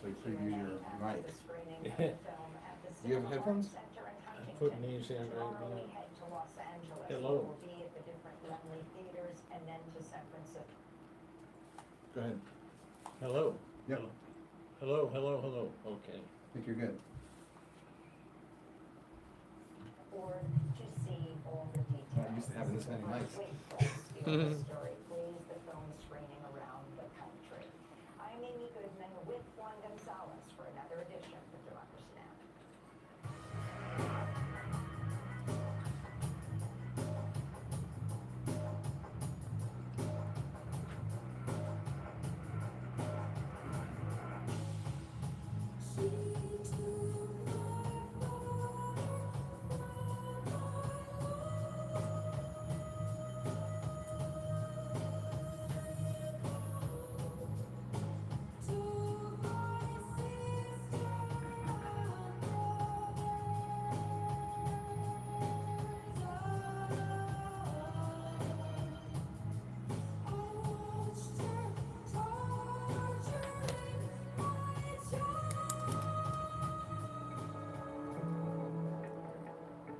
actually preview your mic. Do you have headphones? I'm putting these in right now. Hello. Go ahead. Hello. Yep. Hello, hello, hello. Okay. I think you're good. Or to see all the details. Not used to having this many mics. Story, please, the film screening around the country. I'm Amy Goodman with Juan Gonzalez for another edition of Democracy Now!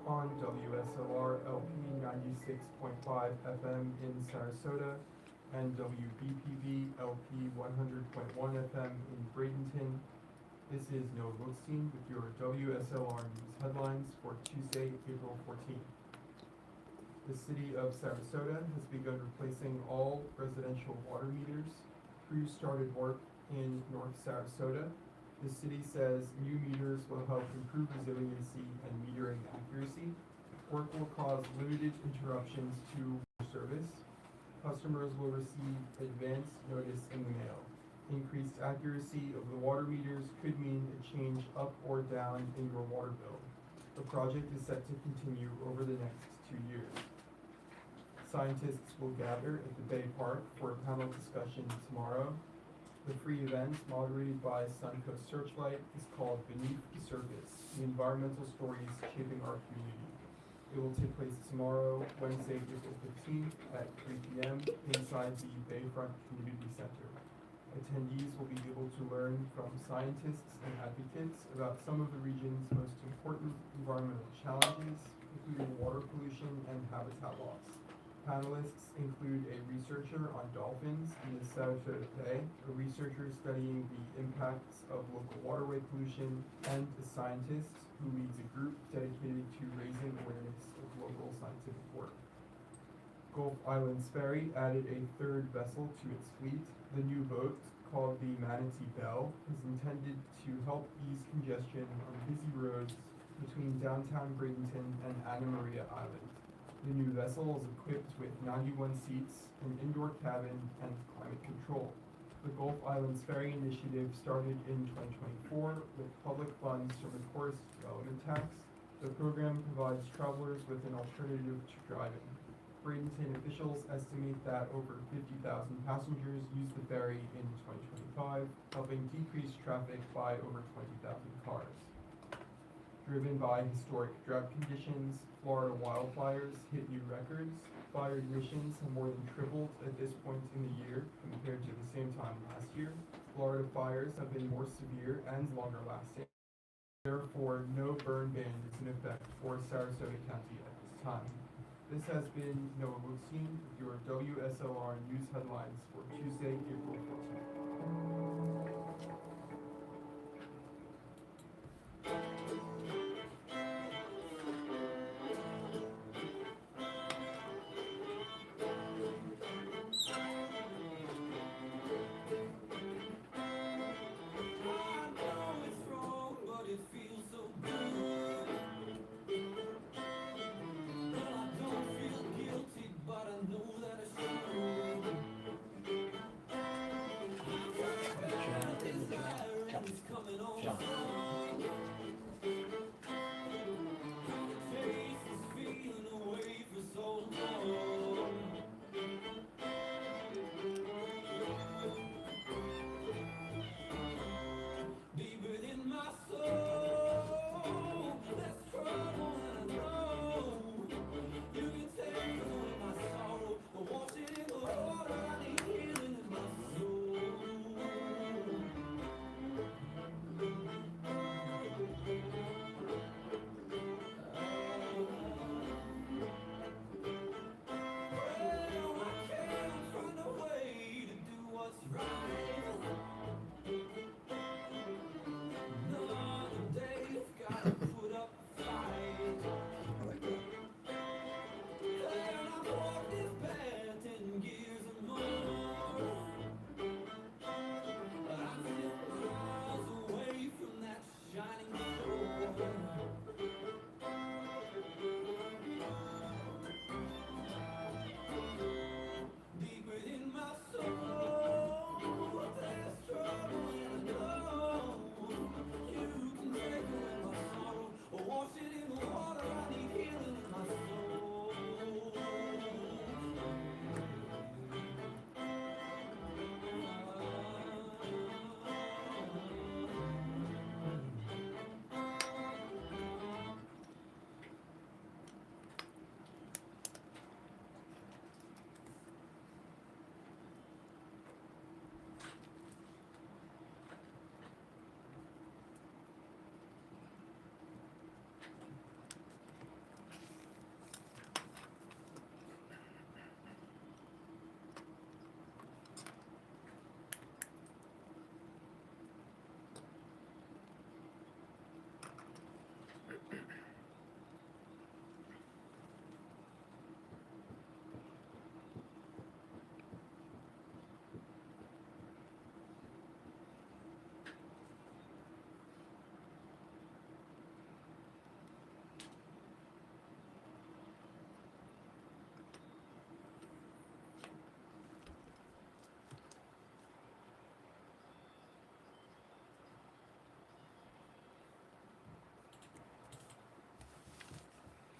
On WSLR LP 96.5 FM in Sarasota and WBPV LP 100.1 FM in Bradenton. This is Noah Wilstein with your WSLR News headlines for Tuesday, April 14th. The city of Sarasota has begun replacing all residential water meters. Crews started work in North Sarasota. The city says new meters will help improve resiliency and metering accuracy. Work will cause limited interruptions to service. Customers will receive advance notice in the mail. Increased accuracy of the water meters could mean a change up or down in your water bill. The project is set to continue over the next 2 years. Scientists will gather at the Bay Park for a panel discussion tomorrow. The free event, moderated by Suncoast Searchlight, is called Beneath the Surface, the environmental stories shaping our community. It will take place tomorrow, Wednesday, April 15th at 3 p.m. inside the Bayfront Community Center. Attendees will be able to learn from scientists and advocates about some of the region's most important environmental challenges, including water pollution and habitat loss. Panelists include a researcher on dolphins in the Sarasota Bay, a researcher studying the impacts of local waterway pollution, and a scientist who leads a group dedicated to raising awareness of local scientific work. Gulf Islands Ferry added a third vessel to its fleet. The new boat, called the Manatee Belle, is intended to help ease congestion on busy roads between downtown Bradenton and Anna Maria Island. The new vessel is equipped with 91 seats, an indoor cabin, and climate control. The Gulf Islands Ferry Initiative started in 2024 with public funds from the Tourist Development Tax. The program provides travelers with an alternative to driving. Bradenton officials estimate that over 50,000 passengers use the ferry in 2025, helping decrease traffic by over 20,000 cars. Driven by historic drought conditions, Florida wildfires hit new records. Fire ignitions have more than tripled at this point in the year compared to the same time last year. Florida fires have been more severe and longer lasting. Therefore, no burn ban is in effect for Sarasota County at this time. This has been Noah Wilstein with your WSLR News headlines for Tuesday, April 14th. like that.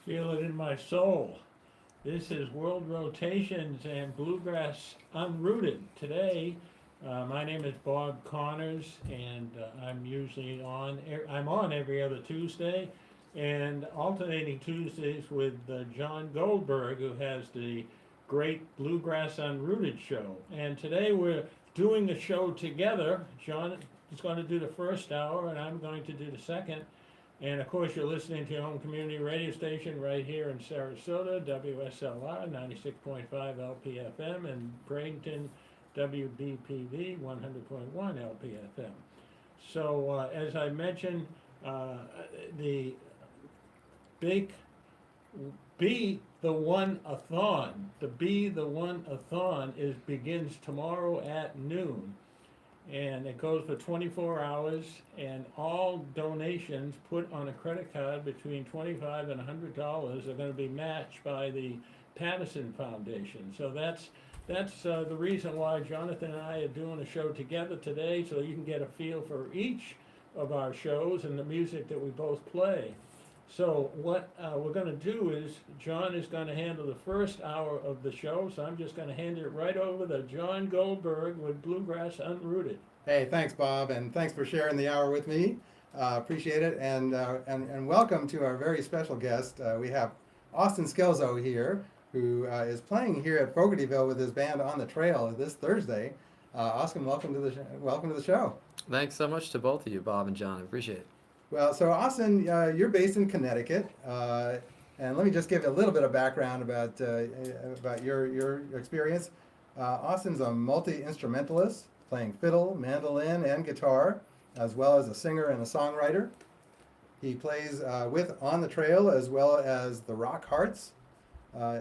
Feel it in my soul. This is World Rotations and Bluegrass Unrooted. Today, my name is Bob Connors, and I'm usually on. I'm on every other Tuesday, and alternating Tuesdays with John Goldberg, who has the great Bluegrass Unrooted show. And today we're doing a show together. John is going to do the first hour, and I'm going to do the second. And of course, you're listening to your home community radio station right here in Sarasota, WSLR 96.5 LPFM, and Bradenton, WBPV 100.1 LPFM. So as I mentioned, the big Be the One-a-thon. The Be the One-a-thon begins tomorrow at noon. And it goes for 24 hours, and all donations put on a credit card between $25 and $100 are going to be matched by the Patterson Foundation. So that's the reason why Jonathan and I are doing a show together today, so you can get a feel for each of our shows and the music that we both play. So what we're going to do is John is going to handle the first hour of the show, so I'm just going to hand it right over to John Goldberg with Bluegrass Unrooted. Hey, thanks, Bob, and thanks for sharing the hour with me. Appreciate it, and welcome to our very special guest. We have Austin Scelzo here, who is playing here at Fogartyville with his band On the Trail this Thursday. Austin, welcome to the show. Thanks so much to both of you, Bob and John. I appreciate it. Well, so Austin, you're based in Connecticut, and let me just give a little bit of background about your experience. Austin's a multi-instrumentalist, playing fiddle, mandolin, and guitar, as well as a singer and a songwriter. He plays with On the Trail as well as the Rock Hearts.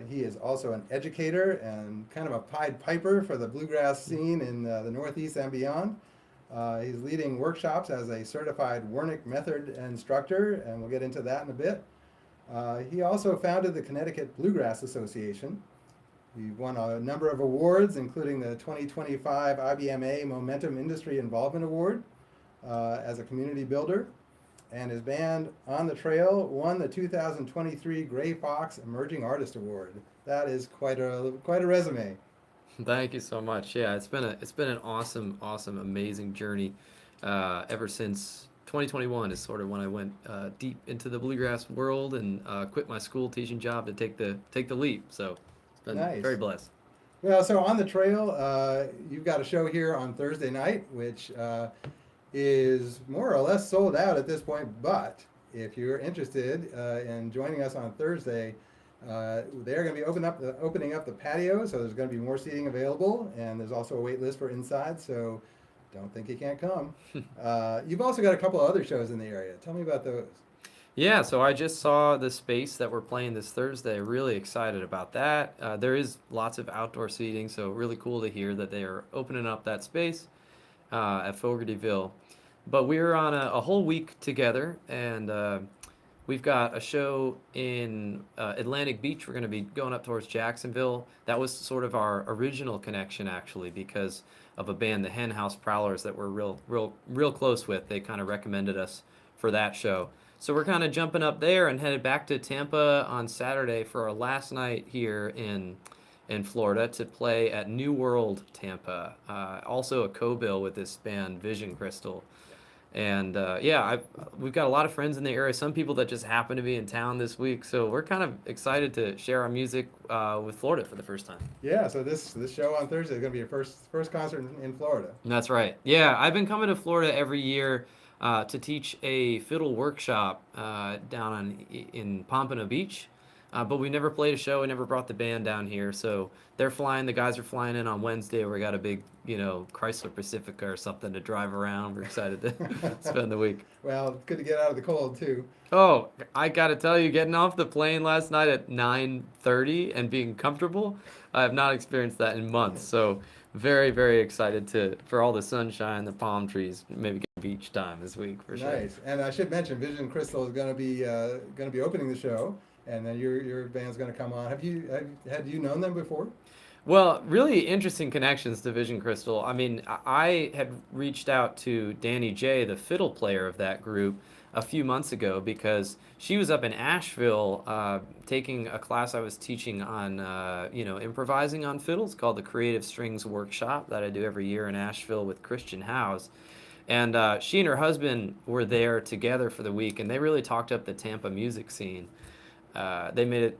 He is also an educator and kind of a Pied Piper for the bluegrass scene in the Northeast and beyond. He's leading workshops as a certified Wernick Method instructor, and we'll get into that in a bit. He also founded the Connecticut Bluegrass Association. He won a number of awards, including the 2025 IBMA Momentum Industry Involvement Award as a community builder. And his band On the Trail won the 2023 Gray Fox Emerging Artist Award. That is quite a resume. Thank you so much. Yeah, it's been an awesome, amazing journey. Ever since 2021 is sort of when I went deep into the bluegrass world and quit my school teaching job to take the leap. So it's been Nice. very blessed. Well, so On the Trail, you've got a show here on Thursday night, which is more or less sold out at this point. But if you're interested in joining us on Thursday, they're going to be opening up the patio, so there's going to be more seating available, and there's also a wait list for inside, so don't think you can't come. You've also got a couple of other shows in the area. Tell me about those. Yeah, so I just saw the space that we're playing this Thursday. Really excited about that. There is lots of outdoor seating, so really cool to hear that they are opening up that space at Fogartyville. But we're on a whole week together, and we've got a show in Atlantic Beach. We're going to be going up towards Jacksonville. That was sort of our original connection, actually, because of a band, the Hen House Prowlers, that we're real close with. They kind of recommended us for that show. So we're kind of jumping up there and headed back to Tampa on Saturday for our last night here in Florida to play at New World Tampa. Also a co-bill with this band Vision Crystal. And we've got a lot of friends in the area. Some people that just happen to be in town this week. So we're kind of excited to share our music with Florida for the first time. Yeah, so this show on Thursday is going to be your first concert in Florida. That's right. Yeah, I've been coming to Florida every year to teach a fiddle workshop down in Pompano Beach. But we never played a show. We never brought the band down here. So they're flying. The guys are flying in on Wednesday. We got a big, Chrysler Pacifica or something to drive around. We're excited to spend the week. Well, it's good to get out of the cold too. Oh, I got to tell you, getting off the plane last night at 9:30 and being comfortable, I have not experienced that in months. So very, very excited for all the sunshine, the palm trees, maybe get beach time this week for sure. Nice. And I should mention, Vision Crystal is going to be opening the show, and then your band's going to come on. Had you known them before? Well, really interesting connections to Vision Crystal. I mean, I had reached out to Danny J, the fiddle player of that group, a few months ago because she was up in Asheville taking a class I was teaching on, improvising on fiddles called the Creative Strings Workshop that I do every year in Asheville with Christian Howes. And she and her husband were there together for the week, and they really talked up the Tampa music scene. They made it,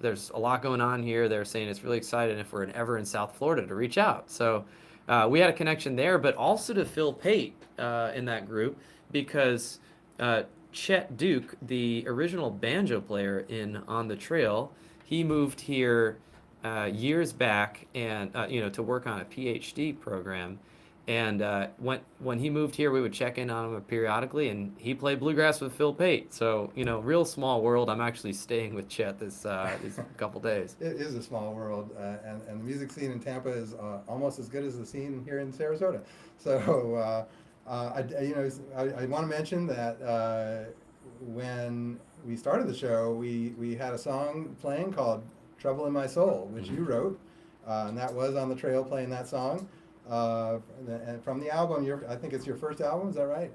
there's a lot going on here. They're saying it's really exciting if we're ever in South Florida to reach out. So we had a connection there, but also to Phil Pate in that group because Chet Duke, the original banjo player in On the Trail, he moved here years back and, to work on a PhD program. And when he moved here, we would check in on him periodically, and he played bluegrass with Phil Pate. So, real small world. I'm actually staying with Chet these couple days. It is a small world, and the music scene in Tampa is almost as good as the scene here in Sarasota. So, I want to mention that when we started the show, we had a song playing called "Trouble in My Soul," which you wrote, and that was On the Trail playing that song. And from the album, I think it's your first album, is that right?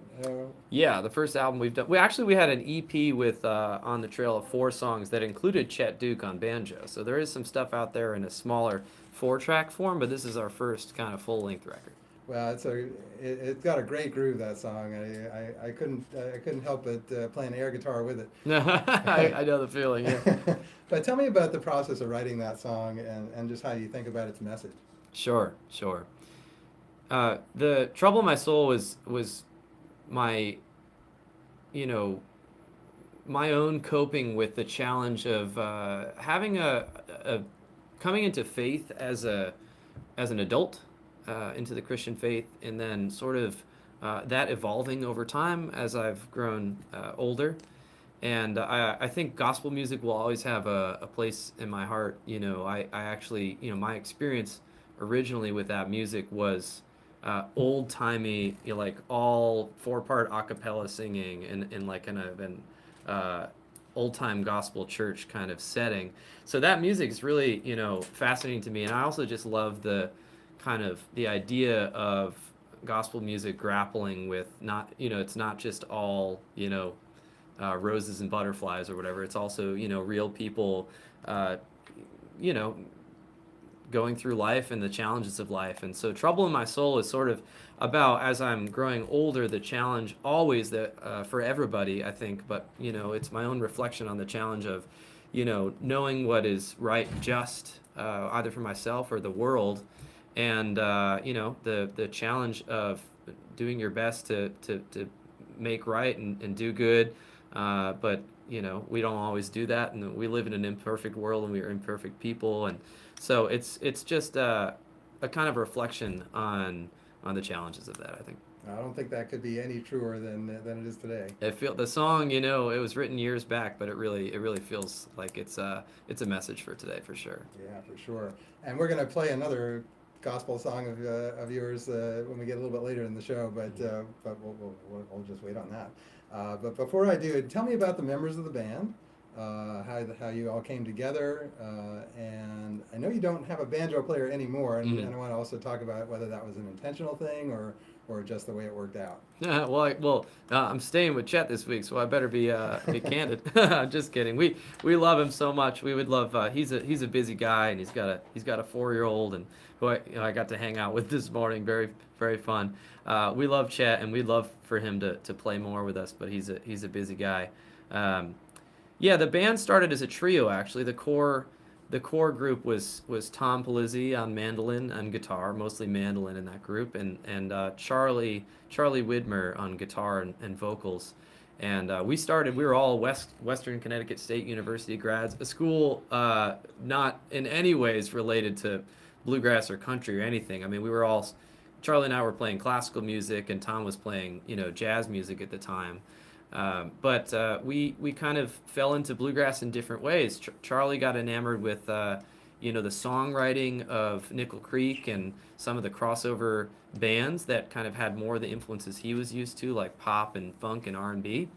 Yeah, the first album we've done. We had an EP with On the Trail of 4 songs that included Chet Duke on banjo. So there is some stuff out there in a smaller 4-track form, but this is our first kind of full-length record. Well, it's got a great groove, that song. I couldn't help but playing air guitar with it. I know the feeling. Yeah. But tell me about the process of writing that song and just how you think about its message. Sure. The Trouble in My Soul was my, my own coping with the challenge of having a coming into faith as an adult, into the Christian faith, and then sort of that evolving over time as I've grown older. And I think gospel music will always have a place in my heart. I actually, my experience originally with that music was old-timey, like all 4-part a cappella singing in like kind of an old-time gospel church kind of setting. So that music is really, fascinating to me. And I also just love the kind of the idea of gospel music grappling with it's not just all, roses and butterflies or whatever. It's also, real people, going through life and the challenges of life. And so Trouble in My Soul is sort of about, as I'm growing older, the challenge always that for everybody, I think, but it's my own reflection on the challenge of knowing what is right and just, either for myself or the world, and the challenge of doing your best to make right and do good, but we don't always do that, and we live in an imperfect world, and we are imperfect people. And so it's just a kind of reflection on the challenges of that, I think. I don't think that could be any truer than it is today. The song, you know, it was written years back, but it really feels like it's a message for today for sure. Yeah, for sure. And we're going to play another gospel song of yours when we get a little bit later in the show, but we'll just wait on that. But before I do, tell me about the members of the band, how you all came together, and I know you don't have a banjo player anymore, and I want to also talk about whether that was an intentional thing or just the way it worked out. I'm staying with Chet this week, so I better be candid. I'm just kidding. We love him so much. We would love. He's a busy guy, and he's got a 4-year-old, and who I got to hang out with this morning. Very very fun. We love Chet, and we'd love for him to play more with us, but he's a busy guy. Yeah, the band started as a trio actually. The core group was Tom Palizzi on mandolin and guitar, mostly mandolin in that group, and Charlie Widmer on guitar and vocals. And we were all Western Connecticut State University grads, a school not in any ways related to bluegrass or country or anything. I mean, Charlie and I were playing classical music, and Tom was playing, jazz music at the time. But we kind of fell into bluegrass in different ways. Charlie got enamored with, the songwriting of Nickel Creek and some of the crossover bands that kind of had more of the influences he was used to, like pop and funk and R&B.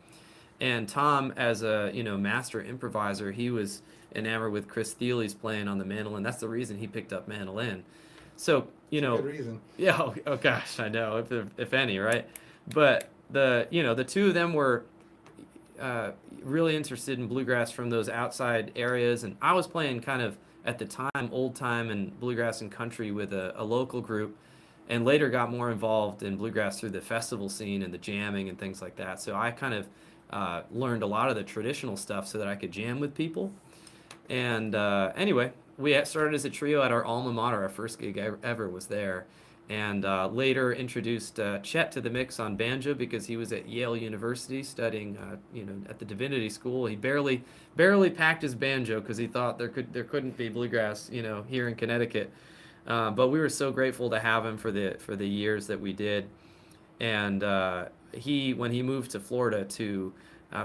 And Tom, as a master improviser, he was enamored with Chris Thiele's playing on the mandolin. That's the reason he picked up mandolin. So Good reason. Yeah. Oh gosh, I know if any, right? But the two of them were really interested in bluegrass from those outside areas, and I was playing kind of at the time old time and bluegrass and country with a local group, and later got more involved in bluegrass through the festival scene and the jamming and things like that. So I kind of learned a lot of the traditional stuff so that I could jam with people. And anyway, we started as a trio at our alma mater. Our first gig ever was there. And later introduced Chet to the mix on banjo because he was at Yale University studying, at the Divinity School. He barely packed his banjo because he thought there couldn't be bluegrass, here in Connecticut. But we were so grateful to have him for the years that we did. And when he moved to Florida to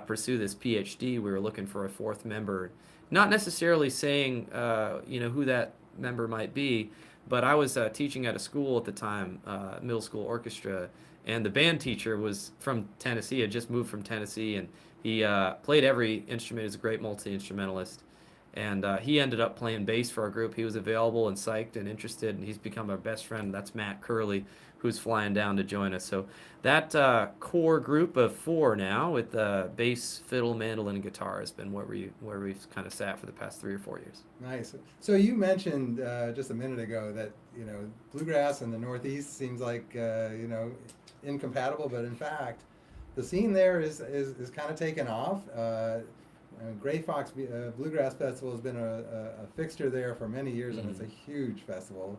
pursue this PhD, we were looking for a fourth member, not necessarily saying who that member might be. But I was teaching at a school at the time, middle school orchestra, and the band teacher was from Tennessee, had just moved from Tennessee, and he played every instrument. He's a great multi-instrumentalist. And he ended up playing bass for our group. He was available and psyched and interested, and he's become our best friend. That's Matt Curley, who's flying down to join us. So that core group of 4 now with bass, fiddle, mandolin, and guitar has been where we've kind of sat for the past 3 or 4 years. Nice. So you mentioned just a minute ago that bluegrass in the Northeast seems like incompatible, but in fact, the scene there is kind of taken off. Gray Fox Bluegrass Festival has been a fixture there for many years, and it's a huge festival.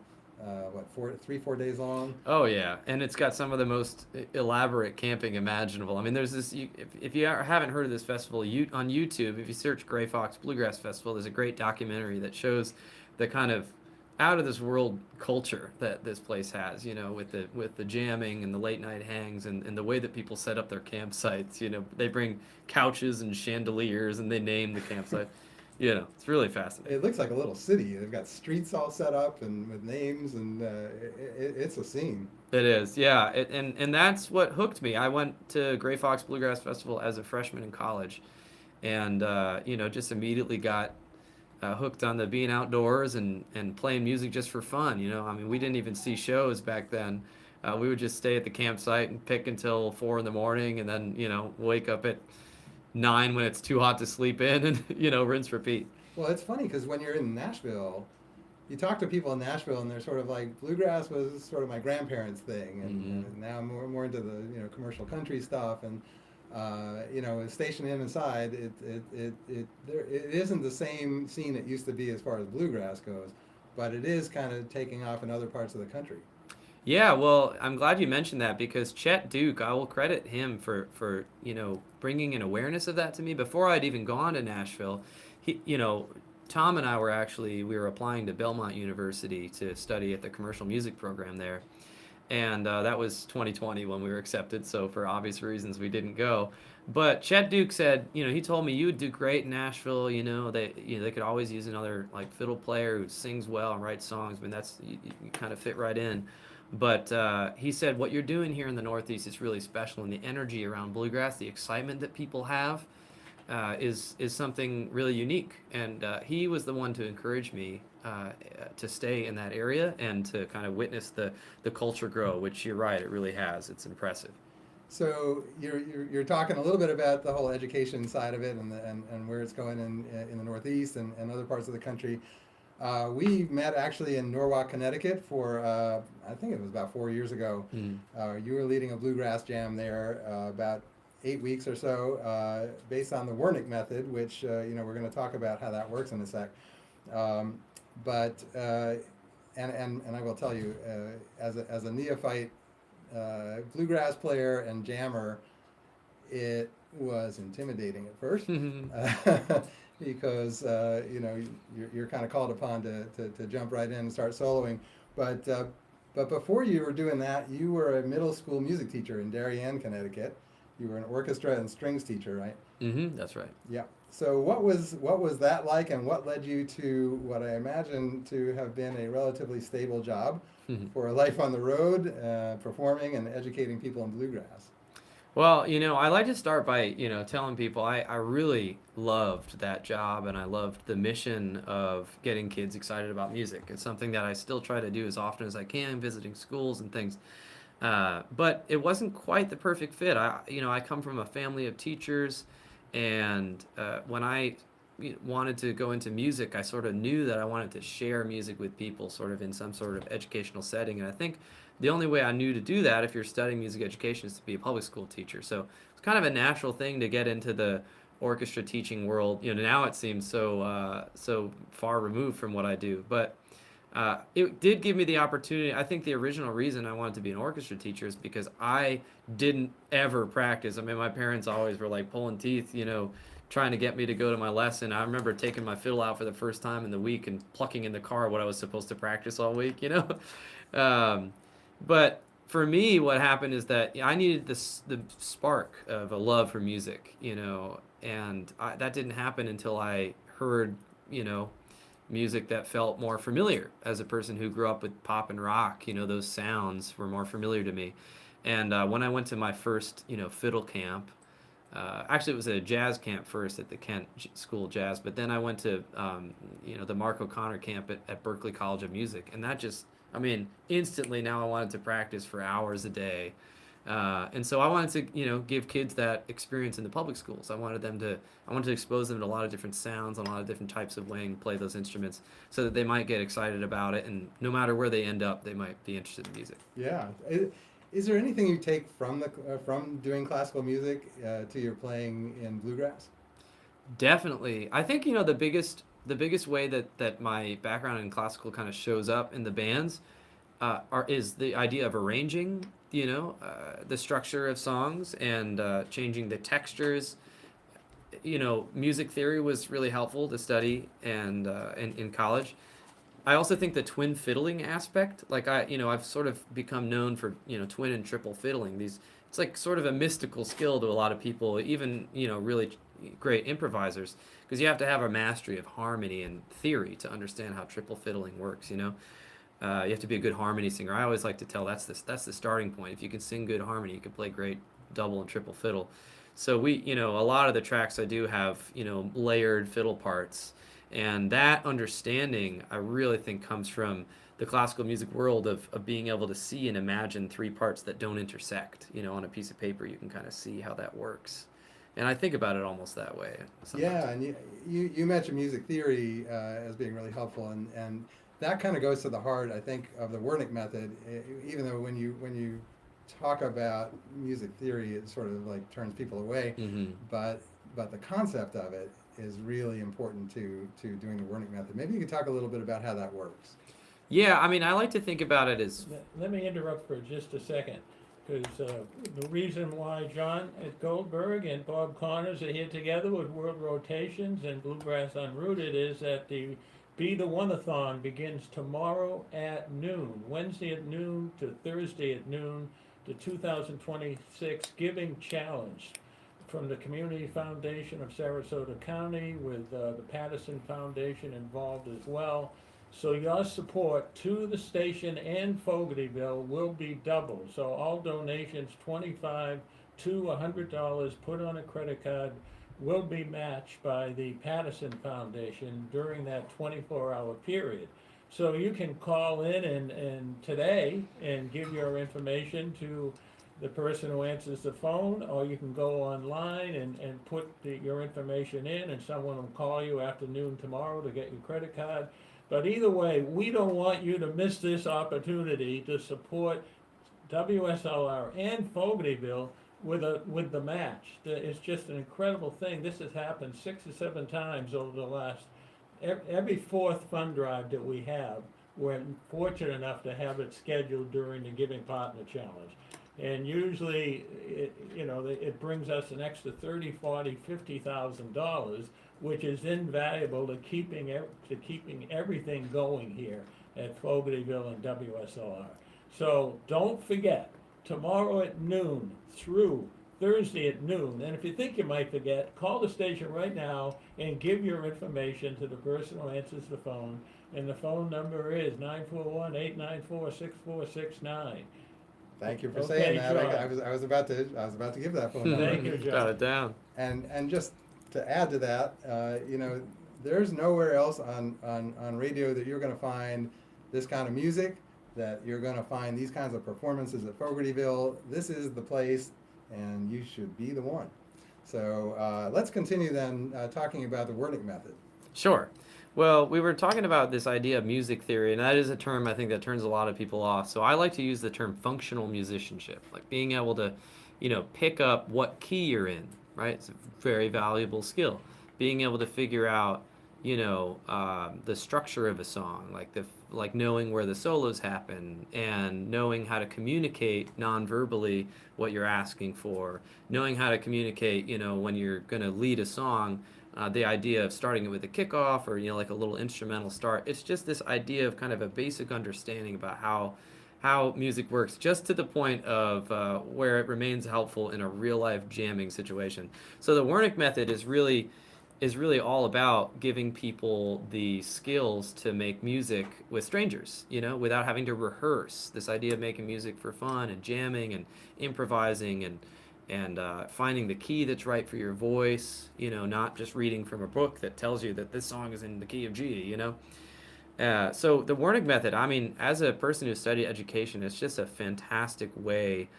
4 days long? Oh yeah, and it's got some of the most elaborate camping imaginable. I mean, there's this. If you haven't heard of this festival, on YouTube, if you search Gray Fox Bluegrass Festival, there's a great documentary that shows the kind of out of this world culture that this place has. With the jamming and the late night hangs and the way that people set up their campsites. They bring couches and chandeliers and they name the campsite. It's really fascinating. It looks like a little city. They've got streets all set up and with names, and it's a scene. It is, yeah. And that's what hooked me. I went to Gray Fox Bluegrass Festival as a freshman in college, and just immediately got hooked on the being outdoors and playing music just for fun. I mean, we didn't even see shows back then. We would just stay at the campsite and pick until 4 in the morning, and then wake up at 9 when it's too hot to sleep in, and rinse repeat. Well, it's funny because when you're in Nashville, you talk to people in Nashville, and they're sort of like, bluegrass was sort of my grandparents' thing, and now I'm more into the commercial country stuff, and Station Inn inside, it isn't the same scene it used to be as far as bluegrass goes, but it is kind of taking off in other parts of the country. Yeah, well, I'm glad you mentioned that because Chet Duke, I will credit him for bringing an awareness of that to me before I'd even gone to Nashville. Tom and I we were applying to Belmont University to study at the commercial music program there. and that was 2020 when we were accepted. So for obvious reasons, we didn't go. But Chet Duke said, he told me you would do great in Nashville. They could always use another like fiddle player who sings well and writes songs. I mean, that's you kind of fit right in. But he said what you're doing here in the Northeast is really special, and the energy around bluegrass, the excitement that people have, is something really unique. And he was the one to encourage me to stay in that area and to kind of witness the culture grow. Which you're right, it really has. It's impressive. So you're talking a little bit about the whole education side of it and where it's going in the Northeast and other parts of the country. We met actually in Norwalk, Connecticut for I think it was about 4 years ago. You were leading a bluegrass jam there about 8 weeks or so, based on the Wernick method, which we're going to talk about how that works in a sec. But I will tell you, as a neophyte bluegrass player and jammer, it was intimidating at first because you're kind of called upon to jump right in and start soloing. But before you were doing that, you were a middle school music teacher in Darien, Connecticut. You were an orchestra and strings teacher, right? That's right. Yeah. So what was that like, and what led you to what I imagine to have been a relatively stable job for a life on the road, performing and educating people in bluegrass? Well, I like to start by, telling people I really loved that job, and I loved the mission of getting kids excited about music. It's something that I still try to do as often as I can, visiting schools and things. But it wasn't quite the perfect fit. I come from a family of teachers, and when I wanted to go into music, I sort of knew that I wanted to share music with people sort of in some sort of educational setting. And I think the only way I knew to do that, if you're studying music education, is to be a public school teacher. So it's kind of a natural thing to get into the orchestra teaching world. Now it seems so far removed from what I do. But it did give me the opportunity. I think the original reason I wanted to be an orchestra teacher is because I didn't ever practice. I mean, my parents always were like pulling teeth, trying to get me to go to my lesson. I remember taking my fiddle out for the first time in the week and plucking in the car what I was supposed to practice all week, But for me, what happened is that I needed the spark of a love for music, and that didn't happen until I heard, music that felt more familiar as a person who grew up with pop and rock. Those sounds were more familiar to me. And when I went to my first, fiddle camp, actually it was a jazz camp first at the Kent School of Jazz, but then I went to, the Mark O'Connor camp at Berklee College of Music. And that just, instantly now I wanted to practice for hours a day. And so I wanted to, give kids that experience in the public schools. I wanted to expose them to a lot of different sounds, and a lot of different types of way to play those instruments, so that they might get excited about it, and no matter where they end up, they might be interested in music. Yeah. Is there anything you take from from doing classical music to your playing in bluegrass? Definitely. I think, the biggest way that my background in classical kind of shows up in the bands is the idea of arranging, the structure of songs, and changing the textures. Music theory was really helpful to study and in college. I also think the twin fiddling aspect, like I've sort of become known for, twin and triple fiddling. It's like sort of a mystical skill to a lot of people, even, really great improvisers, because you have to have a mastery of harmony and theory to understand how triple fiddling works. You have to be a good harmony singer. I always like to tell that's the starting point. If you can sing good harmony, you can play great double and triple fiddle. So a lot of the tracks I do have, layered fiddle parts. And that understanding, I really think, comes from the classical music world of being able to see and imagine three parts that don't intersect. On a piece of paper, you can kind of see how that works. And I think about it almost that way sometimes. Yeah, and you mentioned music theory as being really helpful, and that kind of goes to the heart, I think, of the Wernick method. Even though when you talk about music theory, it sort of like turns people away. But the concept of it is really important to doing the Wernick method. Maybe you could talk a little bit about how that works. Yeah, I like to think about it as... Let me interrupt for just a second, because the reason why John at Goldberg and Bob Connors are here together with World Rotations and Bluegrass Unrooted is that the Be the One-a-thon begins tomorrow at noon, Wednesday at noon to Thursday at noon, the 2026 Giving Challenge from the Community Foundation of Sarasota County with the Patterson Foundation involved as well. So your support to the station and Fogartyville will be doubled. So all donations, $25 to $100 put on a credit card, will be matched by the Patterson Foundation during that 24-hour period. So you can call in and today and give your information to the person who answers the phone, or you can go online and put your information in, and someone will call you after noon tomorrow to get your credit card. But either way, we don't want you to miss this opportunity to support WSLR and Fogartyville with the match. It's just an incredible thing. This has happened 6 or 7 times over the last, every fourth fund drive that we have, we're fortunate enough to have it scheduled during the Giving Partner Challenge. And usually, it brings us an extra $30,000, $40,000, $50,000, which is invaluable to keeping everything going here at Fogartyville and WSLR. So don't forget, tomorrow at noon through Thursday at noon, and if you think you might forget, call the station right now and give your information to the person who answers the phone, and the phone number is 941-894-6469. Thank you for Okay, saying that. John. I was about to give that phone number. Thank you, John. Got it down. And just to add to that, there's nowhere else on radio that you're going to find this kind of music, that you're going to find these kinds of performances at Fogartyville. This is the place, and you should be the one. So let's continue then talking about the Wernick method. Sure. Well, we were talking about this idea of music theory, and that is a term I think that turns a lot of people off. So I like to use the term functional musicianship, like being able to, pick up what key you're in, right? It's a very valuable skill. Being able to figure out, the structure of a song, like knowing where the solos happen, and knowing how to communicate non-verbally what you're asking for, knowing how to communicate, when you're going to lead a song. The idea of starting it with a kickoff or like a little instrumental start. It's just this idea of kind of a basic understanding about how music works, just to the point of where it remains helpful in a real life jamming situation. So the Wernick method is really all about giving people the skills to make music with strangers, without having to rehearse. This idea of making music for fun and jamming and improvising and finding the key that's right for your voice, not just reading from a book that tells you that this song is in the key of G, So the Wernick method, as a person who studied education, it's just a fantastic way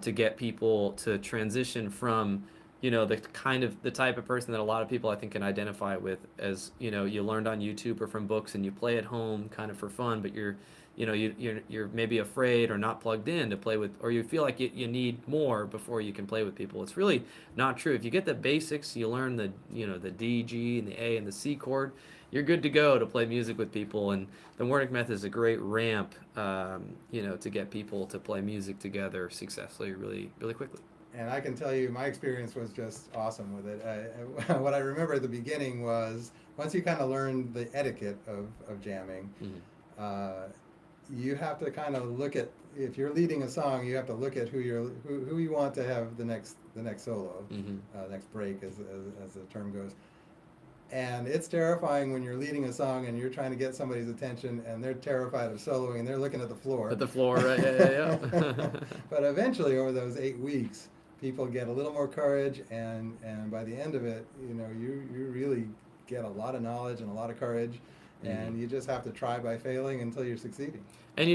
to get people to transition from, the type of person that a lot of people I think can identify with as, you learned on YouTube or from books and you play at home kind of for fun, but you're maybe afraid or not plugged in to play with, or you feel like you need more before you can play with people. It's really not true. If you get the basics, you learn the D, G, and the A and the C chord, you're good to go to play music with people. And the Wernick method is a great ramp, to get people to play music together successfully really, really quickly. And I can tell you, my experience was just awesome with it. What I remember at the beginning was, once you kind of learn the etiquette of jamming, you have to kind of look at, if you're leading a song, you have to look at who you want to have the next solo, next break, as the term goes. And it's terrifying when you're leading a song and you're trying to get somebody's attention and they're terrified of soloing and they're looking at the floor. At the floor, right? Yeah. But eventually, over those 8 weeks, people get a little more courage, and by the end of it, you really get a lot of knowledge and a lot of courage, and you just have to try by failing until you're succeeding. And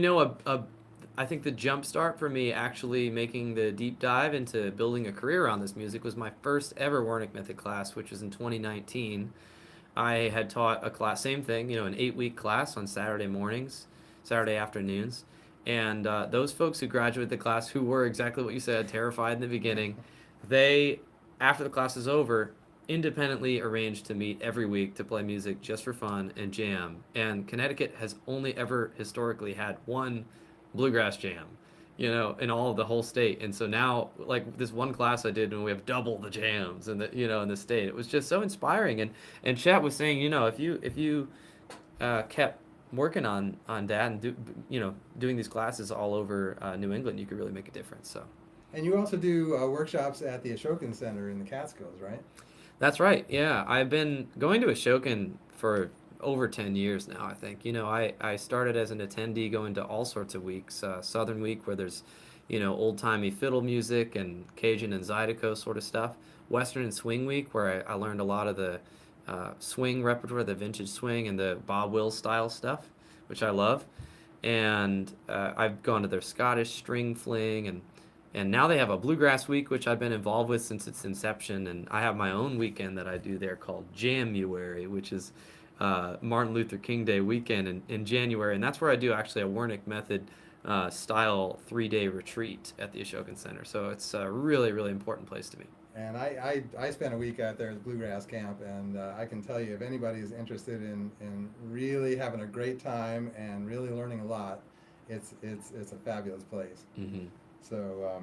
I think the jump start for me actually making the deep dive into building a career on this music was my first ever Wernick method class, which was in 2019. I had taught a class, same thing, an 8-week class on Saturday afternoons. And those folks who graduated the class, who were exactly what you said, terrified in the beginning, they, after the class is over, independently arranged to meet every week to play music just for fun and jam. And Connecticut has only ever historically had one bluegrass jam, in all of the whole state. And so now, like this one class I did, and we have double the jams in the, in the state. It was just so inspiring. And Chet was saying, if you kept working on that and doing these classes all over New England, you could really make a difference. So And you also do workshops at the Ashokan Center in the Catskills, right? that's right. Yeah, I've been going to Ashokan for over 10 years now, I think. I started as an attendee going to all sorts of weeks. Southern Week, where there's, old-timey fiddle music and Cajun and Zydeco sort of stuff. Western and Swing Week, where I learned a lot of the swing repertoire, the vintage swing and the Bob Wills style stuff, which I love. And I've gone to their Scottish string fling, and now they have a Bluegrass Week, which I've been involved with since its inception. And I have my own weekend that I do there called Jamuary, which is Martin Luther King Day weekend in January. And that's where I do actually a Wernick Method style 3-day retreat at the Ashokan Center. So it's a really, really important place to me. And I spent a week out there at the Bluegrass Camp, and I can tell you, if anybody is interested in really having a great time and really learning a lot, it's a fabulous place. Mm-hmm. So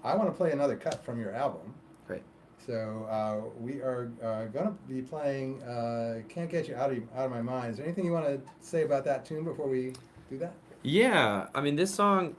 I want to play another cut from your album. Great. So we are going to be playing "Can't Get You Out of My Mind." Is there anything you want to say about that tune before we do that? Yeah, I mean, this song,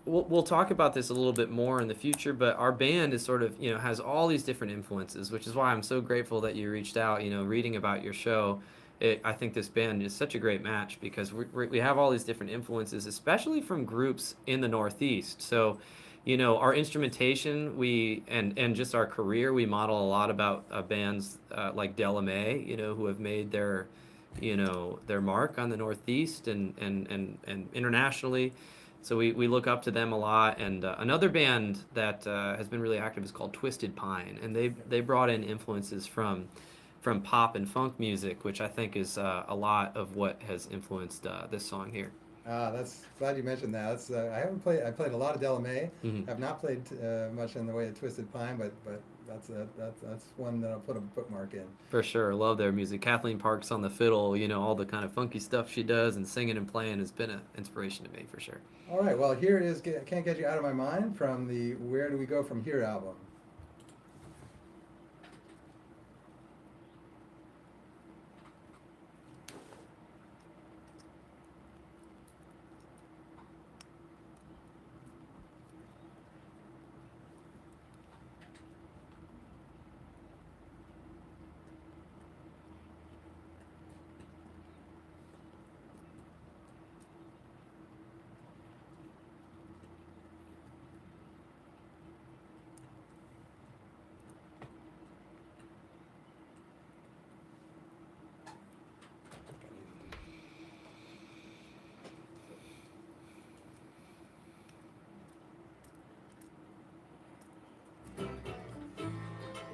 we'll talk about this a little bit more in the future, but our band is sort of, has all these different influences, which is why I'm so grateful that you reached out, reading about your show. I think this band is such a great match because we have all these different influences, especially from groups in the Northeast. So, our instrumentation, and just our career, we model a lot about bands like Della Mae, who have made their mark on the Northeast and internationally. So we look up to them a lot. And another band that has been really active is called Twisted Pine, and they brought in influences from pop and funk music, which I think is a lot of what has influenced this song here. That's glad you mentioned that. I played a lot of Della Mae. Mhm. Have not played much in the way of Twisted Pine, but that's one that I'll put a bookmark in. For sure, love their music. Kathleen Parks on the fiddle, all the kind of funky stuff she does, and singing and playing has been an inspiration to me for sure. All right, well, here it is, Can't Get You Out of My Mind from the Where Do We Go From Here album.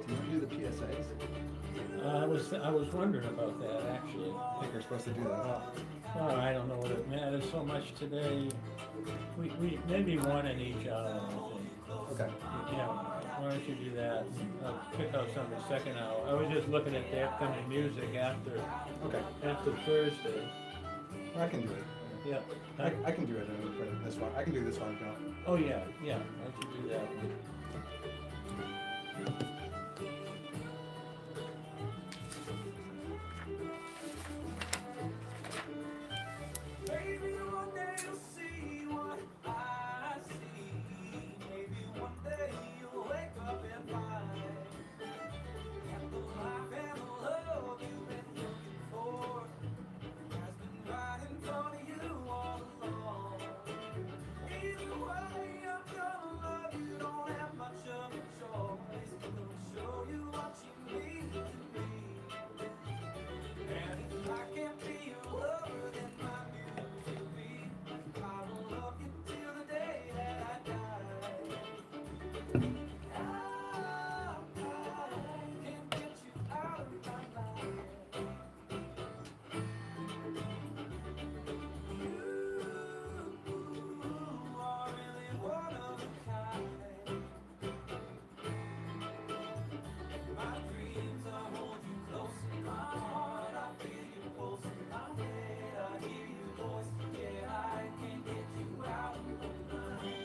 Do you want to do the PSAs? I was wondering about that actually. I think we're supposed to do that. Oh, I don't know what it matters so much today. We maybe one in each hour, I think. Okay. Yeah, why don't you do that? I'll pick out some in the second hour. I was just looking at the upcoming music after Okay. Thursday. I can do it. Yeah. I can do it for this one. I can do this one, Bill. Oh yeah. Why don't you do that? Maybe one day you'll see what I see. Maybe one day you'll wake up and find that the life and the love you've been looking for has been right in front of you all along. Either way, I'm gonna love you. Don't have much of a choice. I'm gonna show you what you mean to me. And if I can't be your lover, then my music will be. I will love you till the day that I die. I can't get you out of my mind. You are really one of a kind. My dreams, I hold you close in my heart. I feel your pulse in my head. I hear your voice. Yeah, I can't get you out of my mind.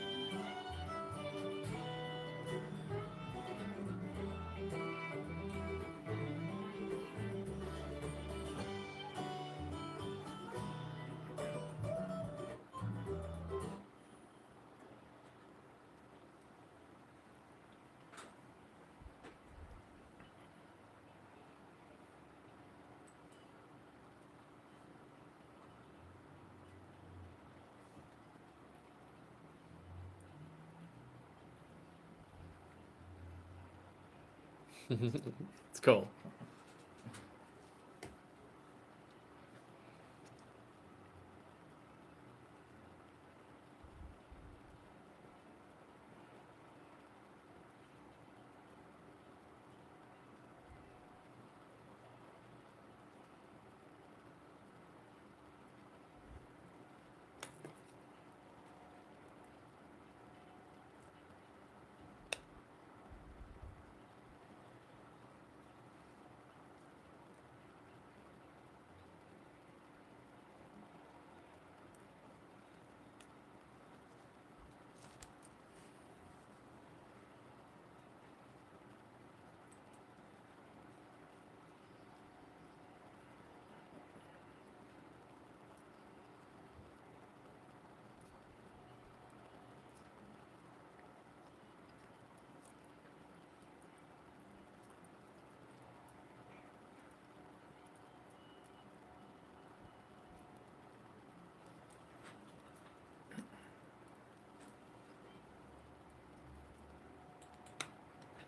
It's cool.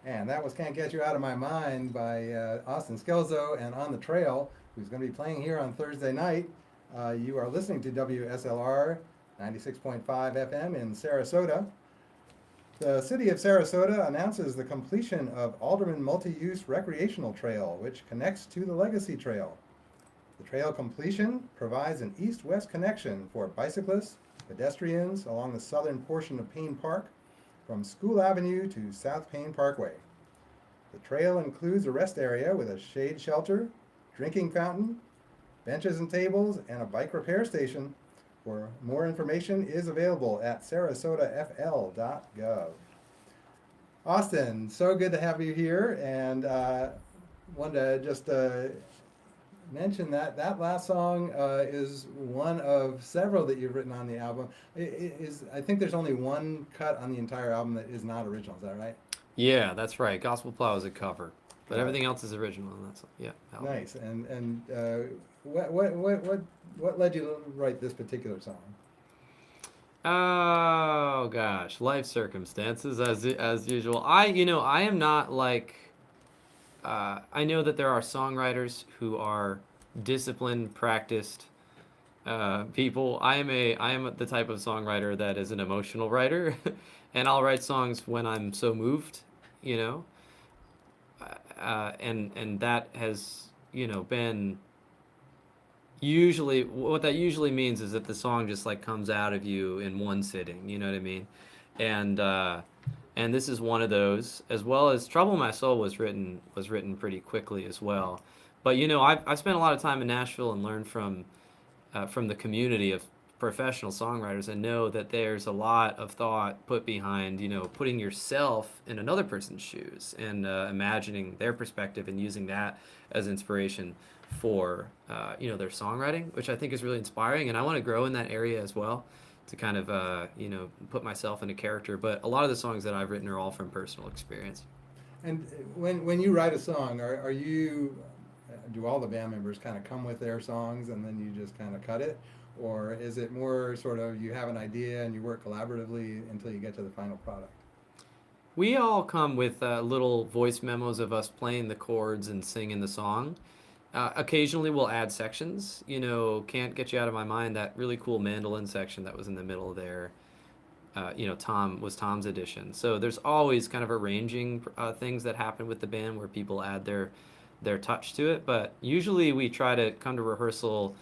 And that was Can't Get You Out of My Mind by Austin Scelzo and On the Trail, who's going to be playing here on Thursday night. You are listening to WSLR 96.5 FM in Sarasota. The city of Sarasota announces the completion of Alderman Multi-Use Recreational Trail, which connects to the Legacy Trail. The trail completion provides an east-west connection for bicyclists, pedestrians along the southern portion of Payne Park, from School Avenue to South Payne Parkway. The trail includes a rest area with a shade shelter, drinking fountain, benches and tables, and a bike repair station. For more information is available at sarasotafl.gov. Austin, so good to have you here, and wanted to just mention that last song is one of several that you've written on the album. I think there's only one cut on the entire album that is not original. Is that right? Yeah, that's right. Gospel Plow is a cover, but Right. everything else is original. And that's album. Nice. And what led you to write this particular song? Oh gosh, life circumstances as usual. I am not like. I know that there are songwriters who are disciplined, practiced people. I am the type of songwriter that is an emotional writer, and I'll write songs when I'm so moved, you know. And that has been usually what that usually means is that the song just like comes out of you in one sitting. You know what I mean? And this is one of those, as well as Trouble My Soul was written pretty quickly as well. But I've spent a lot of time in Nashville and learned from the community of professional songwriters, and know that there's a lot of thought put behind putting yourself in another person's shoes and imagining their perspective and using that as inspiration for their songwriting, which I think is really inspiring. And I want to grow in that area as well, to kind of put myself in a character. But a lot of the songs that I've written are all from personal experience. And when you write a song, do all the band members kind of come with their songs and then you just kind of cut it? Or is it more sort of you have an idea and you work collaboratively until you get to the final product? We all come with little voice memos of us playing the chords and singing the song. Occasionally we'll add sections. Can't Get You Out of My Mind, that really cool mandolin section that was in the middle there. Tom's addition. So there's always kind of arranging things that happen with the band where people add their touch to it. But usually we try to come to rehearsal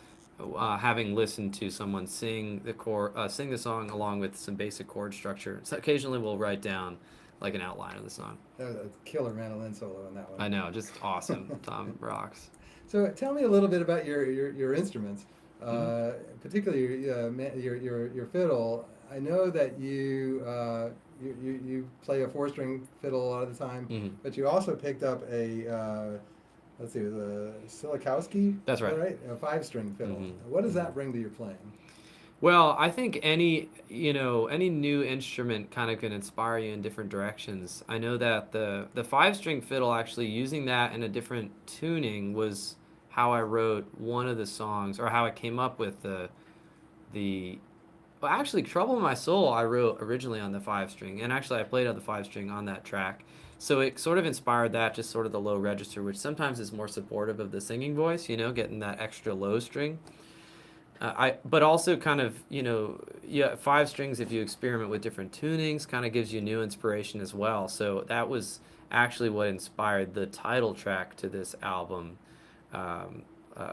having listened to someone sing the song along with some basic chord structure. So occasionally we'll write down like an outline of the song. That was a killer mandolin solo in that one. I know, just awesome. Tom rocks. So tell me a little bit about your instruments, particularly your fiddle. I know that you play a 4-string fiddle a lot of the time, but you also picked up a the Silikowski. That's right. Right, a 5-string fiddle. What does that bring to your playing? Well, I think any new instrument kind of can inspire you in different directions. I know that the 5-string fiddle, actually using that in a different tuning, was how I wrote one of the songs, or how I came up with well, actually, Trouble My Soul I wrote originally on the 5-string, and actually I played on the 5-string on that track. So it sort of inspired that, just sort of the low register, which sometimes is more supportive of the singing voice, getting that extra low string. But also kind of, yeah, 5 strings, if you experiment with different tunings, kind of gives you new inspiration as well. So that was actually what inspired the title track to this album,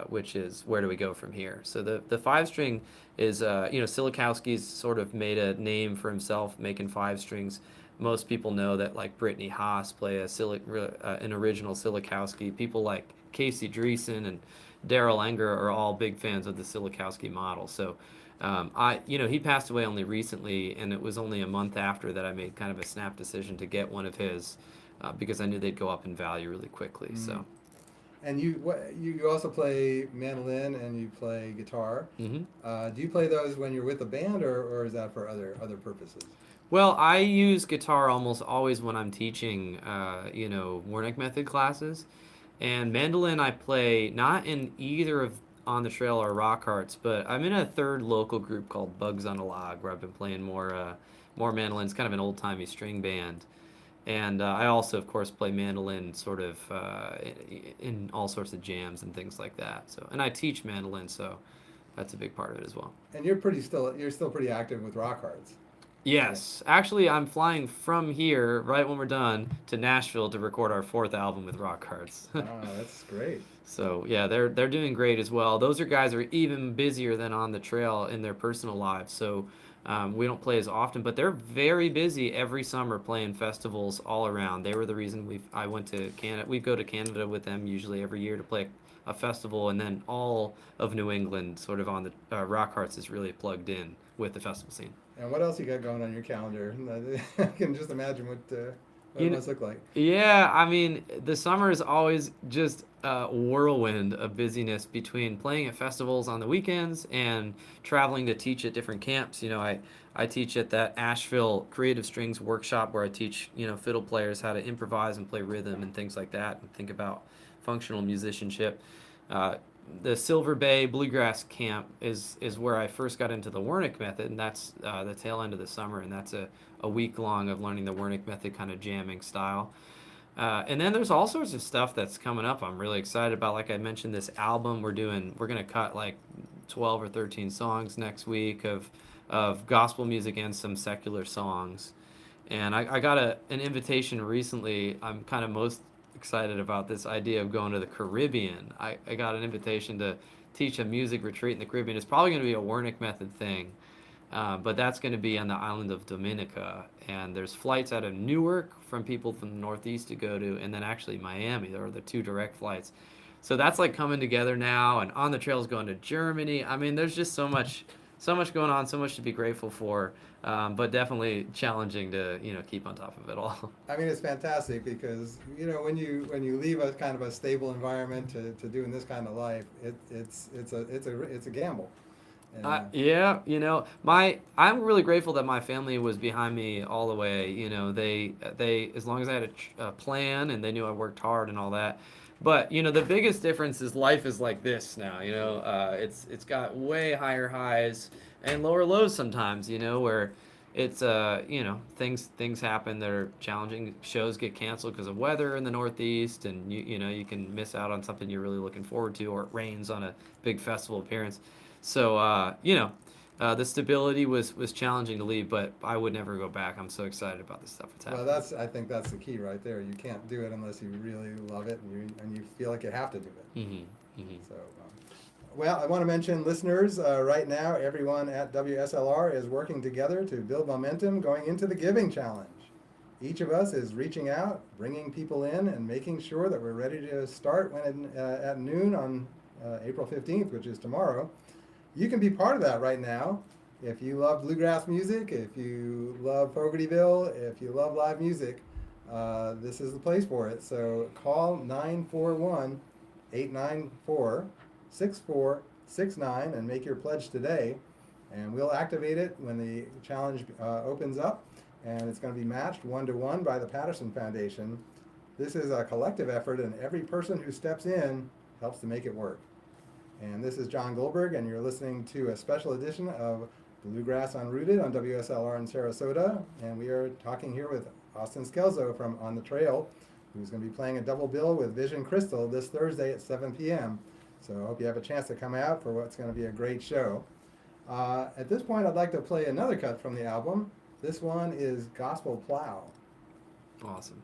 which is Where Do We Go From Here? So the 5 string is, Silikowski's sort of made a name for himself making 5 strings. Most people know that, like, Brittany Haas play an original Silikowski. People like Casey Dreesen and Daryl Enger are all big fans of the Silikowski model. So, he passed away only recently, and it was only a month after that I made kind of a snap decision to get one of his, because I knew they'd go up in value really quickly. So. And you also play mandolin and you play guitar. Mm-hmm. Do you play those when you're with a band, or is that for other purposes? Well, I use guitar almost always when I'm teaching, Warnick method classes. And mandolin I play not in either of On the Trail or Rock Hearts, but I'm in a third local group called Bugs on a Log, where I've been playing more mandolin. It's kind of an old-timey string band. And I also, of course, play mandolin sort of in all sorts of jams and things like that. So, and I teach mandolin, so that's a big part of it as well. And you're still pretty active with Rock Hearts. Yes, actually, I'm flying from here right when we're done to Nashville to record our 4th album with Rock Hearts. Oh, that's great. So yeah, they're doing great as well. Those are guys that are even busier than On the Trail in their personal lives. So we don't play as often, but they're very busy every summer playing festivals all around. They were the reason I went to Canada. We go to Canada with them usually every year to play a festival, and then all of New England, sort of on the Rock Hearts, is really plugged in with the festival scene. And what else you got going on your calendar? I can just imagine what it must look like. Yeah, I mean, the summer is always just a whirlwind of busyness between playing at festivals on the weekends and traveling to teach at different camps. I teach at that Asheville Creative Strings workshop where I teach, fiddle players how to improvise and play rhythm and things like that and think about functional musicianship. The Silver Bay Bluegrass camp is where I first got into the Wernick method, and that's the tail end of the summer, and that's a week long of learning the Wernick method kind of jamming style. And then there's all sorts of stuff that's coming up I'm really excited about. Like I mentioned, this album we're going to cut like 12 or 13 songs next week of gospel music and some secular songs. And I got an invitation recently. I'm kind of most excited about this idea of going to the Caribbean. I got an invitation to teach a music retreat in the Caribbean. It's probably going to be a Wernick method thing, but that's going to be on the island of Dominica. And there's flights out of Newark from people from the Northeast to go to, and then actually Miami. There are the 2 direct flights. So that's like coming together now, and On the Trail is going to Germany. I mean, there's just so much going on, so much to be grateful for, but definitely challenging to keep on top of it all. I mean, it's fantastic because when you leave a kind of a stable environment to doing this kind of life, it's a gamble. And, yeah, I'm really grateful that my family was behind me all the way. They as long as I had a plan and they knew I worked hard and all that. But the biggest difference is life is like this now. It's got way higher highs and lower lows sometimes. Where it's things happen that are challenging. Shows get canceled because of weather in the Northeast, and you can miss out on something you're really looking forward to, or it rains on a big festival appearance. So the stability was challenging to leave, but I would never go back. I'm so excited about this stuff that's happening. well, I think that's the key right there. You can't do it unless you really love it and you feel like you have to do it. Mm-hmm, mm-hmm. So, well, I want to mention listeners, right now, everyone at WSLR is working together to build momentum going into the Giving Challenge. Each of us is reaching out, bringing people in, and making sure that we're ready to start at noon on April 15th, which is tomorrow. You can be part of that right now. If you love bluegrass music, if you love Fogartyville, if you love live music, this is the place for it. So call 941-894-6469 and make your pledge today. And we'll activate it when the challenge opens up. And it's going to be matched 1-to-1 by the Patterson Foundation. This is a collective effort, and every person who steps in helps to make it work. And this is John Goldberg, and you're listening to a special edition of Bluegrass Unrooted on WSLR in Sarasota. And we are talking here with Austin Scelzo from On the Trail, who's going to be playing a double bill with Vision Crystal this Thursday at 7 p.m. So I hope you have a chance to come out for what's going to be a great show. At this point, I'd like to play another cut from the album. This one is Gospel Plow. Awesome.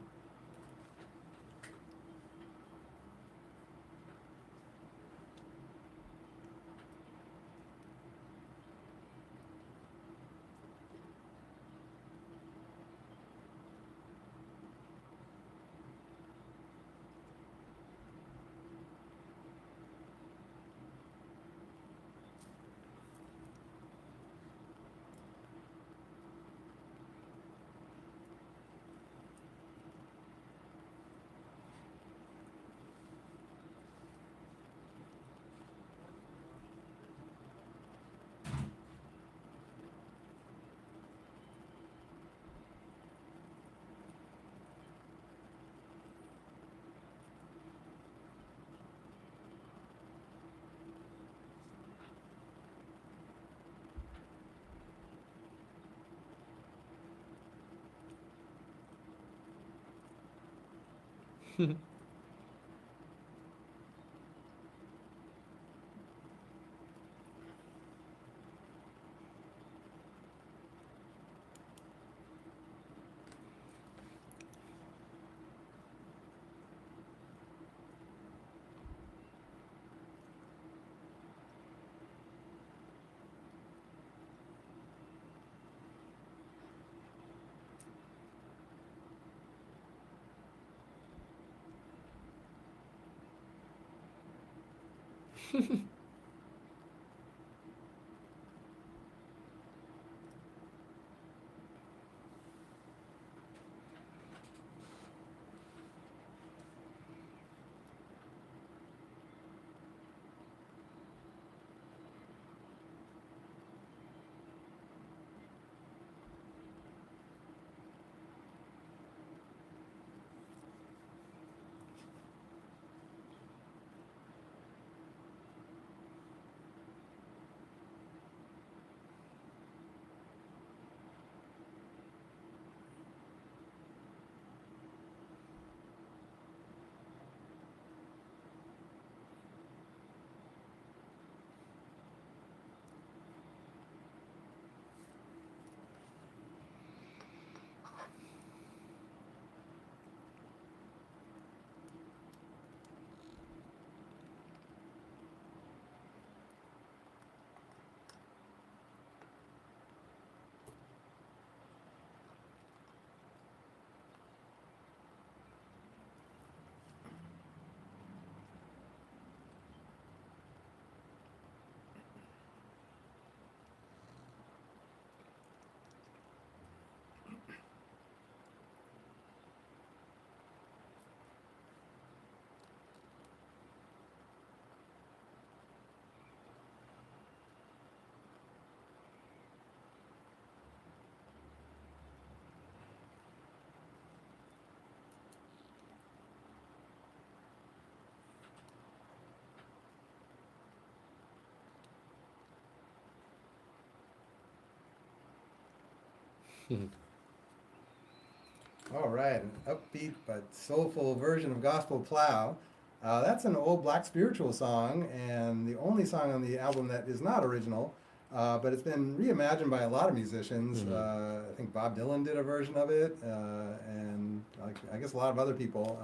All right, an upbeat but soulful version of Gospel Plow. That's an old black spiritual song, and the only song on the album that is not original, but it's been reimagined by a lot of musicians. I think Bob Dylan did a version of it, and I guess a lot of other people.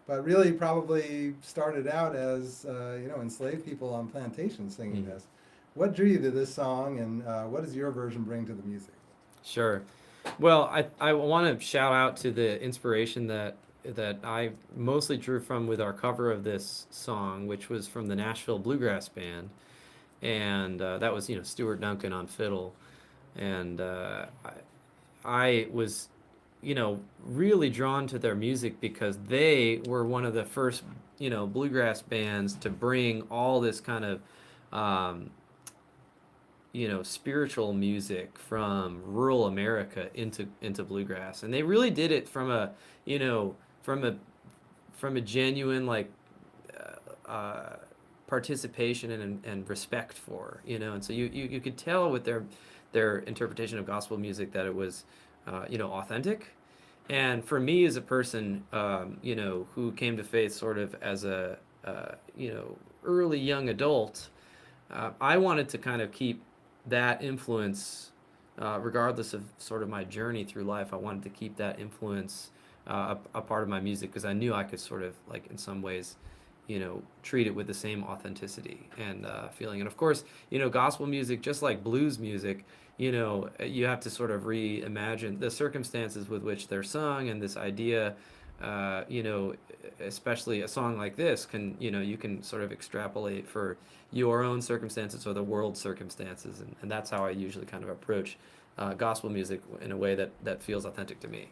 But really probably started out as, enslaved people on plantations singing this. What drew you to this song, and what does your version bring to the music? Sure. Well, I want to shout out to the inspiration that I mostly drew from with our cover of this song, which was from the Nashville Bluegrass Band, and that was Stuart Duncan on fiddle, and I was really drawn to their music because they were one of the first bluegrass bands to bring all this kind of spiritual music from rural America into bluegrass, and they really did it from a genuine participation and respect for and so you could tell with their interpretation of gospel music that it was authentic, And for me as a person, who came to faith sort of as a, early young adult, I wanted to kind of keep that influence, regardless of sort of my journey through life. I wanted to keep that influence a part of my music because I knew I could sort of like in some ways, treat it with the same authenticity and feeling. And of course, gospel music, just like blues music, you have to sort of reimagine the circumstances with which they're sung and this idea, especially a song like this you can sort of extrapolate for your own circumstances or the world's circumstances. And that's how I usually kind of approach gospel music in a way that feels authentic to me.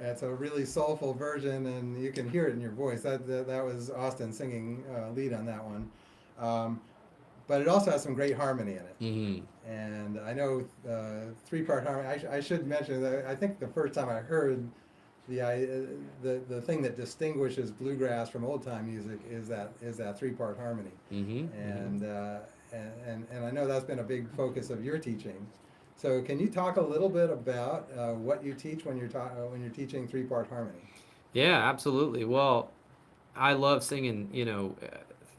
It's a really soulful version, and you can hear it in your voice. That was Austin singing lead on that one. But it also has some great harmony in it. Mm-hmm. And I know three-part harmony. I should mention that I think the first time I heard the thing that distinguishes bluegrass from old-time music is that three-part harmony. Mm-hmm. And I know that's been a big focus of your teaching. So can you talk a little bit about what you teach when you're teaching three-part harmony? Yeah, absolutely. Well, I love singing,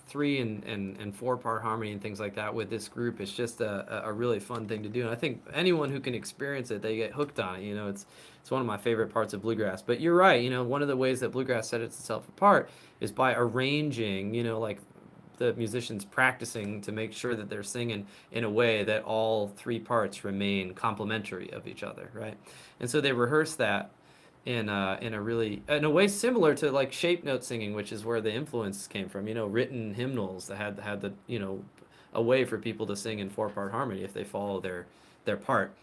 three and four-part harmony and things like that with this group. It's just a really fun thing to do. And I think anyone who can experience it, they get hooked on it. It's one of my favorite parts of bluegrass. But you're right, one of the ways that bluegrass sets itself apart is by arranging, like the musicians practicing to make sure that they're singing in a way that all three parts remain complementary of each other, right? And so they rehearse that in a way similar to like shape note singing, which is where the influence came from. Written hymnals that had the a way for people to sing in four-part harmony if they follow their part.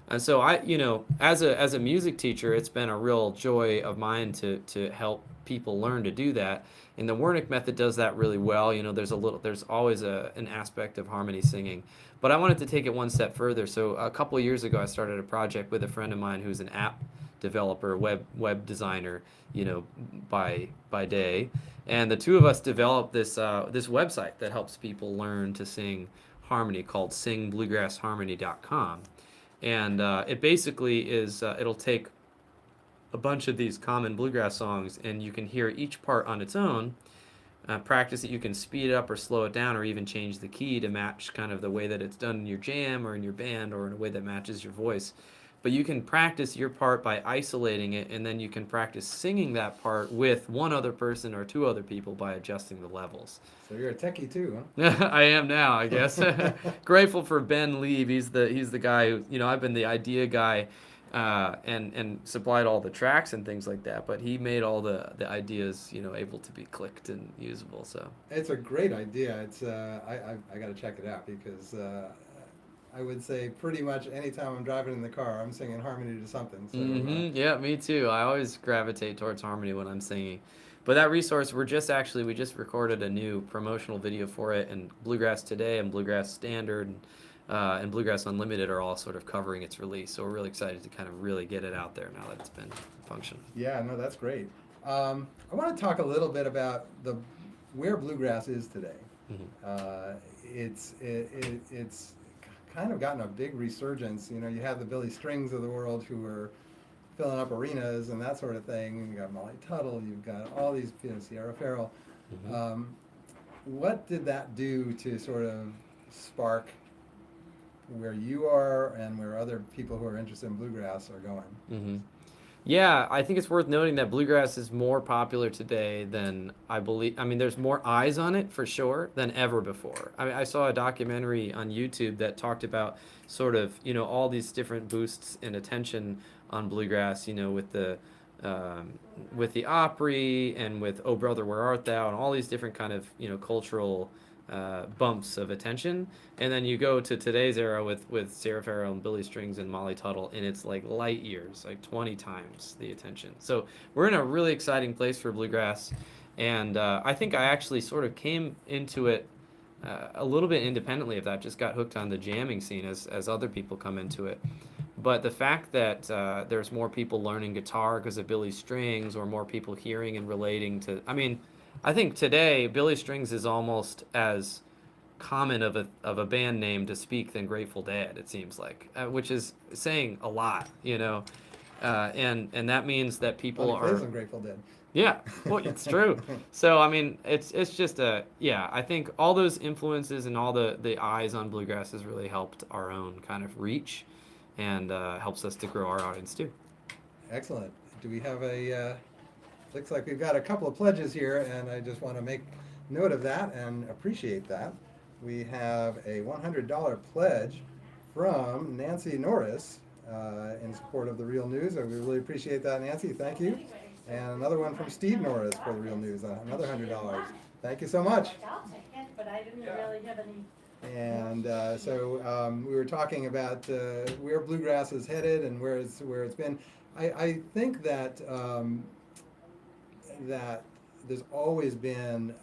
And so as a music teacher, it's been a real joy of mine to help people learn to do that. And the Wernick method does that really well. There's always an aspect of harmony singing. But I wanted to take it one step further. So a couple of years ago, I started a project with a friend of mine who's an app developer, web designer, by day. And the two of us developed this website that helps people learn to sing harmony called singbluegrassharmony.com. And it basically is, it'll take a bunch of these common bluegrass songs, and you can hear each part on its own, practice it. You can speed it up or slow it down or even change the key to match kind of the way that it's done in your jam or in your band or in a way that matches your voice. But you can practice your part by isolating it, and then you can practice singing that part with one other person or two other people by adjusting the levels. So you're a techie too, huh? I am now, I guess. Grateful for Ben Leave. He's the guy who, I've been the idea guy and supplied all the tracks and things like that, but he made all the ideas, able to be clicked and usable. So it's a great idea. It's I got to check it out because I would say pretty much anytime I'm driving in the car, I'm singing harmony to something. So, yeah, me too. I always gravitate towards harmony when I'm singing. But that resource, we just recorded a new promotional video for it, and Bluegrass Today and Bluegrass Standard and Bluegrass Unlimited are all sort of covering its release. So we're really excited to kind of really get it out there now that it's been functioning. Yeah, no, that's great. I want to talk a little bit about where bluegrass is today. It's kind of gotten a big resurgence. You have the Billy Strings of the world who are filling up arenas and that sort of thing. You got Molly Tuttle, you've got all these, Sierra Farrell. What did that do to sort of spark where you are and where other people who are interested in bluegrass are going? Yeah, I think it's worth noting that bluegrass is more popular today than I believe. I mean, there's more eyes on it for sure than ever before. I mean, I saw a documentary on YouTube that talked about sort of, all these different boosts in attention on bluegrass, with the Opry and with Oh Brother Where Art Thou and all these different kind of, cultural bumps of attention. And then you go to today's era with Sarah Farrell and Billy Strings and Molly Tuttle, and it's like light years, like 20 times the attention. So we're in a really exciting place for bluegrass. And I think I actually sort of came into it a little bit independently of that, just got hooked on the jamming scene as other people come into it. But the fact that there's more people learning guitar because of Billy Strings, or more people hearing and relating to, I think today Billy Strings is almost as common of a band name to speak than Grateful Dead, it seems like, which is saying a lot, And that means that people Funny place are. on Grateful Dead. Yeah, well, it's true. So I mean, it's just yeah. I think all those influences and all the eyes on bluegrass has really helped our own kind of reach, and helps us to grow our audience too. Excellent. Do we have looks like we've got a couple of pledges here, and I just want to make note of that and appreciate that. We have a $100 pledge from Nancy Norris in support of the Real News, and we really appreciate that, Nancy. Thank you. And another one from Steve Norris for the Real News, another $100. Thank you so much. I'll take it, but I didn't really have any. And so we were talking about where bluegrass is headed and where it's been. I think that that there's always been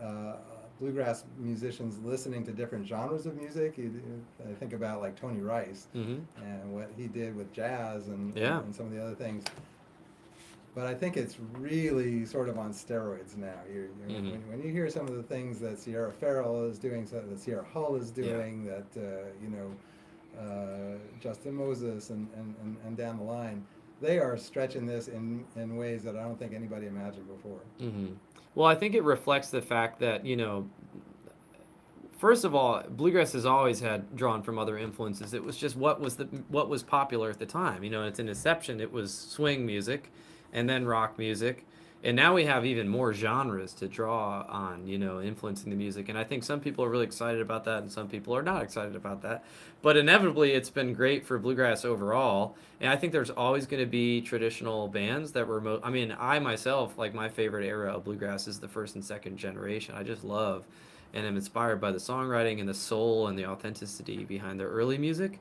bluegrass musicians listening to different genres of music. I think about like Tony Rice Mm-hmm. and what he did with jazz and, Yeah. and some of the other things. But I think it's really sort of on steroids now. Mhm. When you hear some of the things that Sierra Farrell is doing, that Sierra Hull is doing, that Justin Moses and down the line, they are stretching this in ways that I don't think anybody imagined before. Mm-hmm. Well, I think it reflects the fact that, first of all, bluegrass has always had drawn from other influences. It was just what was popular at the time. Its inception, it was swing music, and then rock music, and now we have even more genres to draw on, influencing the music. And I think some people are really excited about that, and some people are not excited about that. But inevitably, it's been great for bluegrass overall. And I think there's always going to be traditional bands that were. I myself, like, my favorite era of bluegrass is the first and second generation. I just love and am inspired by the songwriting and the soul and the authenticity behind their early music.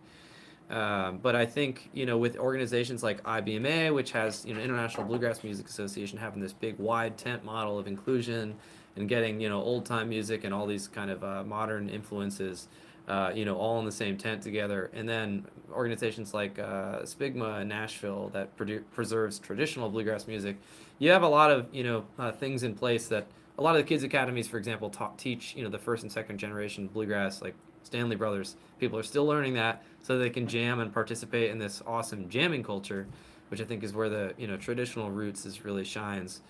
But I think, with organizations like IBMA, which has, International Bluegrass Music Association, having this big wide tent model of inclusion and getting, old time music and all these kind of modern influences, all in the same tent together. And then organizations like Spigma in Nashville that preserves traditional bluegrass music. You have a lot of, things in place that a lot of the kids' academies, for example, teach, the first and second generation bluegrass, like Stanley Brothers. People are still learning that so they can jam and participate in this awesome jamming culture, which I think is where the traditional roots really shines,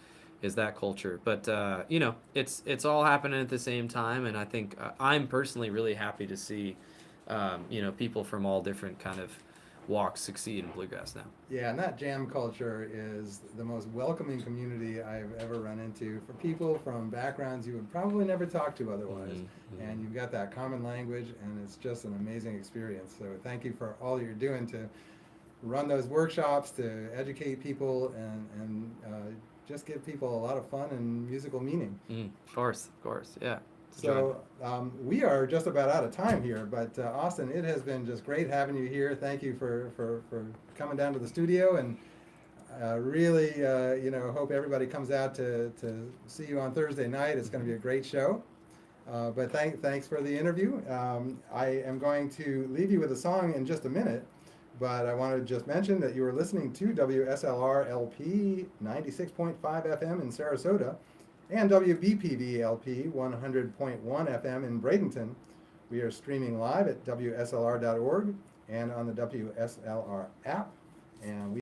is that culture. But it's all happening at the same time, and I think I'm personally really happy to see people from all different kind of walks succeed in bluegrass now. Yeah, and that jam culture is the most welcoming community I've ever run into for people from backgrounds you would probably never talk to otherwise. Mhm. And you've got that common language, and it's just an amazing experience. So thank you for all you're doing to run those workshops, to educate people, and just give people a lot of fun and musical meaning. Of course, yeah. So we are just about out of time here, but Austin, it has been just great having you here. Thank you for coming down to the studio, and really, hope everybody comes out to see you on Thursday night. It's going to be a great show. But thanks for the interview. I am going to leave you with a song in just a minute, but I want to just mention that you are listening to WSLR LP 96.5 FM in Sarasota, and WBPV LP 100.1 FM in Bradenton. We are streaming live at WSLR.org and on the WSLR app. And we